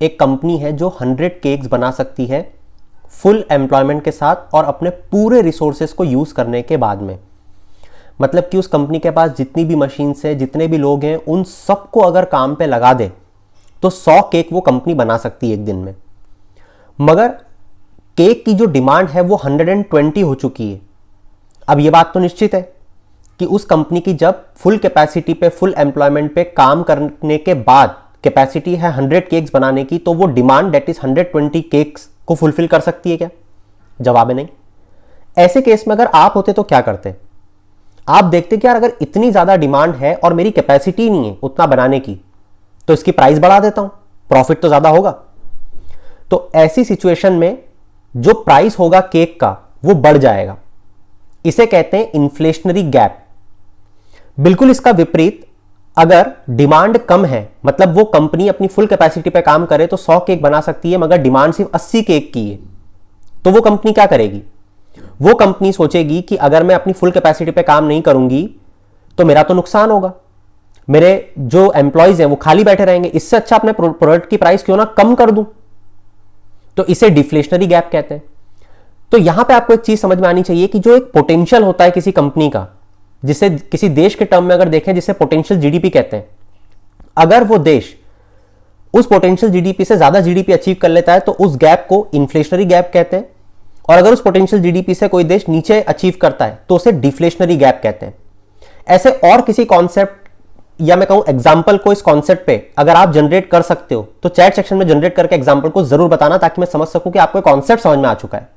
एक कंपनी है जो 100 केक्स बना सकती है फुल एम्प्लॉयमेंट के साथ और अपने पूरे रिसोर्सेज को यूज़ करने के बाद में। मतलब कि उस कंपनी के पास जितनी भी मशीन्स है, जितने भी लोग हैं, उन सबको अगर काम पे लगा दे तो 100 केक वो कंपनी बना सकती है एक दिन में। मगर केक की जो डिमांड है वो 120 हो चुकी है। अब ये बात तो निश्चित है कि उस कंपनी की जब फुल कैपेसिटी पे, फुल एम्प्लॉयमेंट पे काम करने के बाद कैपेसिटी है 100 केक्स बनाने की, तो वो डिमांड दैट इज 120 केक्स को फुलफिल कर सकती है क्या? जवाब है नहीं। ऐसे केस में अगर आप होते तो क्या करते? आप देखते कि यार अगर इतनी ज्यादा डिमांड है और मेरी कैपेसिटी नहीं है उतना बनाने की, तो इसकी प्राइस बढ़ा देता हूं, प्रॉफिट तो ज्यादा होगा। तो ऐसी सिचुएशन में जो प्राइस होगा केक का वो बढ़ जाएगा। इसे कहते हैं इन्फ्लेशनरी गैप। बिल्कुल इसका विपरीत, अगर डिमांड कम है, मतलब वो कंपनी अपनी फुल कैपेसिटी पे काम करे तो 100 केक बना सकती है, मगर डिमांड सिर्फ 80 केक की है, तो वो कंपनी क्या करेगी? वो कंपनी सोचेगी कि अगर मैं अपनी फुल कैपेसिटी पे काम नहीं करूंगी तो मेरा तो नुकसान होगा, मेरे जो एम्प्लॉयज हैं वो खाली बैठे रहेंगे, इससे अच्छा अपने प्रोडक्ट की प्राइस क्यों ना कम कर दूं। तो इसे डिफ्लेशनरी गैप कहते हैं। तो यहां पे आपको एक चीज समझ में आनी चाहिए कि जो एक पोटेंशियल होता है किसी कंपनी का, जिसे किसी देश के टर्म में अगर देखें जिसे पोटेंशियल जीडीपी कहते हैं, अगर वो देश उस पोटेंशियल जीडीपी से ज्यादा जीडीपी अचीव कर लेता है तो उस गैप को इन्फ्लेशनरी गैप कहते हैं, और अगर उस पोटेंशियल जीडीपी से कोई देश नीचे अचीव करता है तो उसे डिफ्लेशनरी गैप कहते हैं। ऐसे और किसी कॉन्सेप्ट या मैं कहूं एग्जाम्पल को इस कॉन्सेप्ट पे अगर आप जनरेट कर सकते हो तो चैट सेक्शन में जनरेट करके एग्जाम्पल को जरूर बताना, ताकि मैं समझ सकूं कि आपको कॉन्सेप्ट समझ में आ चुका है।